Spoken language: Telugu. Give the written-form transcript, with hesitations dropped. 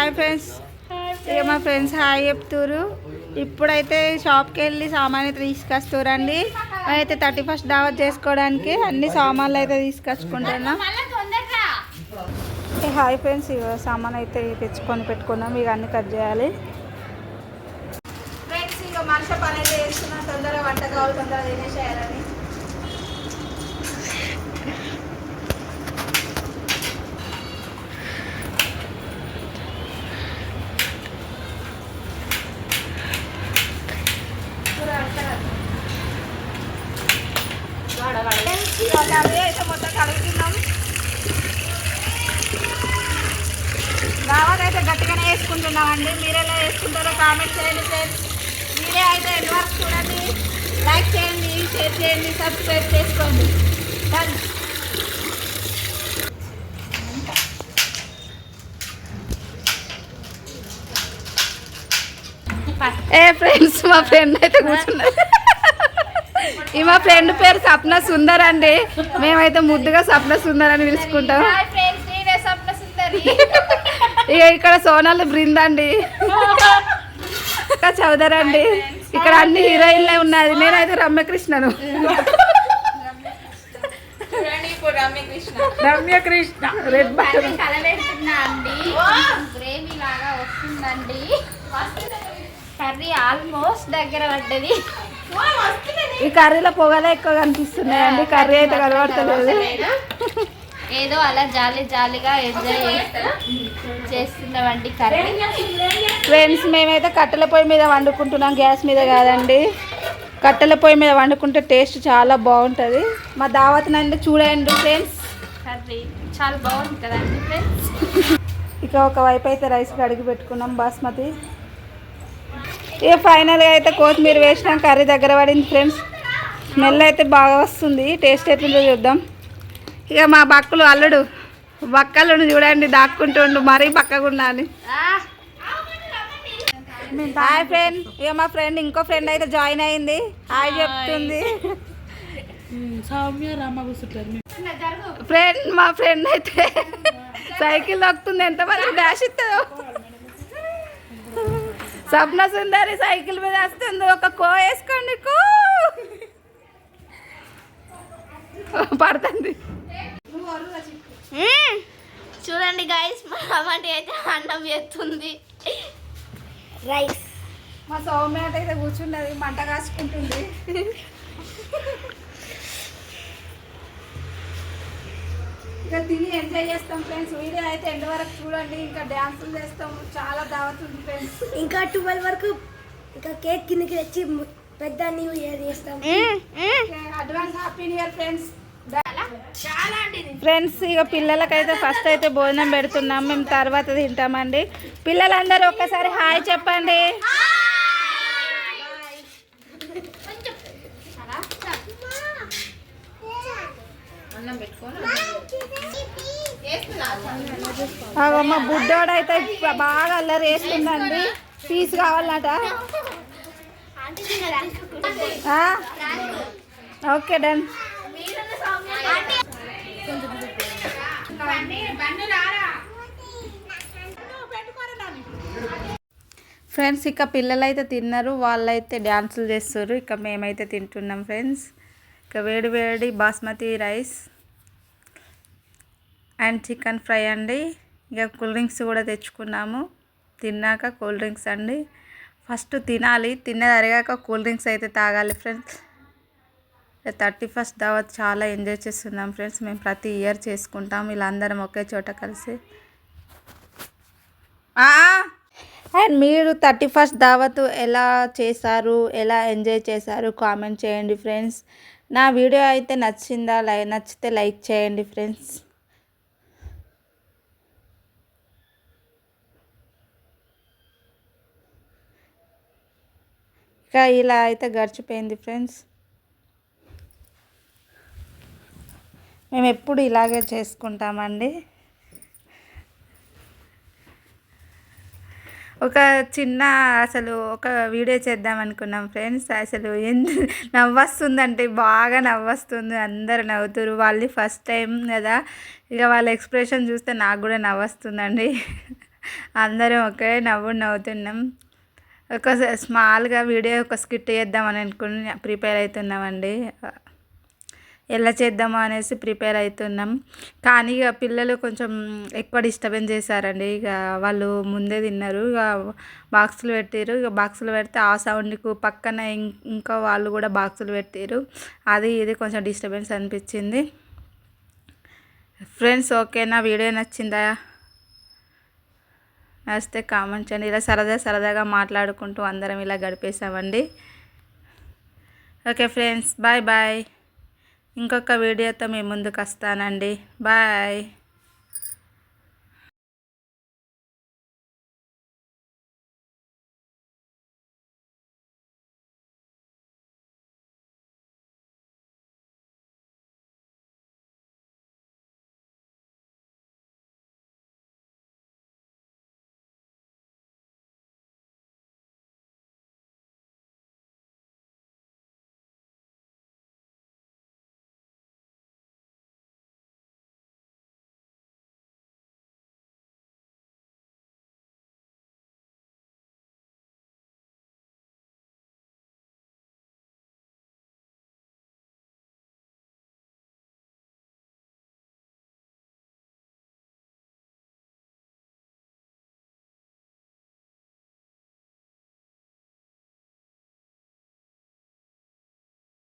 Hi friends. ఇక మా ఫ్రెండ్స్ హాయ్ చెప్తురు. ఇప్పుడైతే షాప్కి వెళ్ళి సామాన్ అయితే తీసుకొస్తారండి. అయితే 31st దావత్ చేసుకోవడానికి అన్ని సామాన్లు అయితే తీసుకొచ్చుకుంటున్నాం. హాయ్ ఫ్రెండ్స్, ఇక సామాన్ అయితే తెచ్చుకొని పెట్టుకున్నాం. ఇక అన్ని కట్ చేయాలి ఫ్రెండ్స్. ఇక మనిషి పని అయితే చేస్తున్నాం. తొందరగా వంట కావాలి, తొందరగా తినేసేయాలని. అవి అయితే మొత్తం కలుగుతున్నాం. దావత్ అయితే గట్టిగానే వేసుకుంటున్నామండి. మీరు ఎలా వేసుకుంటారో కామెంట్ చేయండి ఫ్రెండ్స్. మీరే అయితే ఎన్ని వరకు చూడండి, లైక్ చేయండి, షేర్ చేయండి, సబ్స్క్రైబ్ చేసుకోండి. ఏ ఫ్రెండ్స్, మా ఫ్రెండ్ అయితే కూర్చున్నారు. ఈ మా ఫ్రెండ్ పేరు సప్న సుందర్ అండి. మేమైతే ముద్దుగా సప్న సుందర్ అని పిలుచుకుంటాం. ఇక ఇక్కడ సోనాలు బృందండి, చౌదరి అండి. ఇక్కడ అన్ని హీరోయిన్లే ఉన్నది. నేనైతే రమ్యకృష్ణను. Ramyakrishna red button curry almost దగ్గర పడ్డది. ఈ కర్రీలో పొగలే ఎక్కువ కనిపిస్తున్నాయండి. కర్రీ అయితే కనబడతలేదు. ఏదో అలా జాలీ జాలీగా ఎంజాయ్ చేస్తున్నామండి కర్రీ. ఫ్రెండ్స్, మేమైతే కట్టెల పొయ్యి మీద వండుకుంటున్నాం, గ్యాస్ మీద కాదండి. కట్టెల పొయ్యి మీద వండుకుంటే టేస్ట్ చాలా బాగుంటుంది. మా దావత్ నండి చూడండి ఫ్రెండ్స్. కర్రీ చాలా బాగుంది కదండి ఫ్రెండ్స్. ఇక ఒకవైపు అయితే రైస్ కడిగి పెట్టుకున్నాం బాస్మతి. ఇక ఫైనల్గా అయితే కొత్తిమీర వేసినాం. కర్రీ దగ్గర పడింది ఫ్రెండ్స్. స్మెల్ అయితే బాగా వస్తుంది. టేస్ట్ ఎట్లుందో చూద్దాం. ఇక మా బక్కలు అల్లుడు బక్కలను చూడండి, దాక్కుంటుండు మరీ బక్కగున్నా అని. Hi friend. ఇక మా ఫ్రెండ్ ఇంకో ఫ్రెండ్ అయితే జాయిన్ అయింది. హాయ్ చెప్తుంది. ఫ్రెండ్, మా ఫ్రెండ్ అయితే సైకిల్ దొక్కుతుంది. ఎంతమంది డాష్ ఇస్తుందో. సప్న సుందరి సైకిల్ మీద వస్తుంది. ఒక కో వేసుకోండి, కో పడుతుంది. చూడండి గైస్, మా అమ్మాయి అయితే అన్నం చేస్తుంది. రైస్. మా సౌమ్య అయితే కూర్చున్నది, మంట కాసుకుంటుంది. ఇంకా తిని ఎంజాయ్ చేస్తాం ఫ్రెండ్స్. వీడియో అయితే ఎండ్ వరకు చూడండి. ఇంకా డ్యాన్సులు చేస్తాం, చాలా దావత్ ఉంది ఫ్రెండ్స్. ఇంకా 12 వరకు ఇంకా కేక్ కిందకి తెచ్చి పెద్ద న్యూ ఇయర్ చేస్తాం. Advance happy new year friends. Friends, ఇక పిల్లలకైతే ఫస్ట్ అయితే భోజనం పెడుతున్నాం. మేము తర్వాత తింటామండి. పిల్లలందరూ ఒక్కసారి హాయ్ చెప్పండి. మా బుడ్డోడైతే బాగా అల్లరి వేస్తుందండి. పీస్ కావాలన్నట. Okay done. ఫ్రెండ్స్, ఇక పిల్లలు అయితే తిన్నారు. వాళ్ళైతే డ్యాన్సులు చేస్తారు. ఇక మేమైతే తింటున్నాం ఫ్రెండ్స్. ఇక వేడి వేడి basmati rice and chicken fry అండి. ఇక కూల్ డ్రింక్స్ కూడా తెచ్చుకున్నాము. తిన్నాక కూల్ డ్రింక్స్ అండి. ఫస్ట్ తినాలి, తిన్నది అరిగాక కూల్ డ్రింక్స్ అయితే తాగాలి ఫ్రెండ్స్. 31st దావత్ చాలా ఎంజాయ్ చేస్తున్నాం ఫ్రెండ్స్. మేము ప్రతి ఇయర్ చేసుకుంటాం వీళ్ళందరం ఒకే చోట కలిసి. అండ్ మీరు 31st దావత్ ఎలా చేశారు, ఎలా ఎంజాయ్ చేశారు కామెంట్ చేయండి ఫ్రెండ్స్. నా వీడియో అయితే నచ్చిందా? నచ్చితే లైక్ చేయండి ఫ్రెండ్స్. ఇక ఇలా అయితే గడిచిపోయింది ఫ్రెండ్స్. మేము ఎప్పుడు ఇలాగే చేసుకుంటామండి. ఒక చిన్న ఒక వీడియో చేద్దాం అనుకున్నాం ఫ్రెండ్స్. అసలు నవ్వొస్తుందంటే బాగా నవ్వొస్తుంది. అందరు నవ్వుతారు. వాళ్ళు ఫస్ట్ టైం కదా, ఇక వాళ్ళ ఎక్స్ప్రెషన్ చూస్తే నాకు కూడా నవ్వొస్తుందండి. అందరం ఒకే నవ్వుతున్నాం. ఒక స్మాల్గా వీడియో ఒక స్కిట్ చేద్దామని అనుకుని ప్రిపేర్ అవుతున్నామండి. ఎలా చేద్దామో అనేసి ప్రిపేర్ అవుతున్నాం. కానీ ఇక పిల్లలు కొంచెం ఎక్కువ డిస్టర్బెన్స్ చేశారండి. ఇక వాళ్ళు ముందే తిన్నారు. ఇక బాక్సులు పెట్టారు. ఇక బాక్సులు పెడితే ఆ సౌండ్కు పక్కన ఇంకా వాళ్ళు కూడా బాక్సులు పెట్టారు. అది ఇది కొంచెం డిస్టర్బెన్స్ అనిపించింది. ఫ్రెండ్స్ ఓకేనా? వీడియో నచ్చిందా? నచ్చితే కామెంట్ చేయండి. ఇలా సరదాగా మాట్లాడుకుంటూ అందరం ఇలా గడిపేసామండి. Okay friends, bye bye. ఇంకొక వీడియోతో మీ ముందుకు వస్తానండి. బాయ్.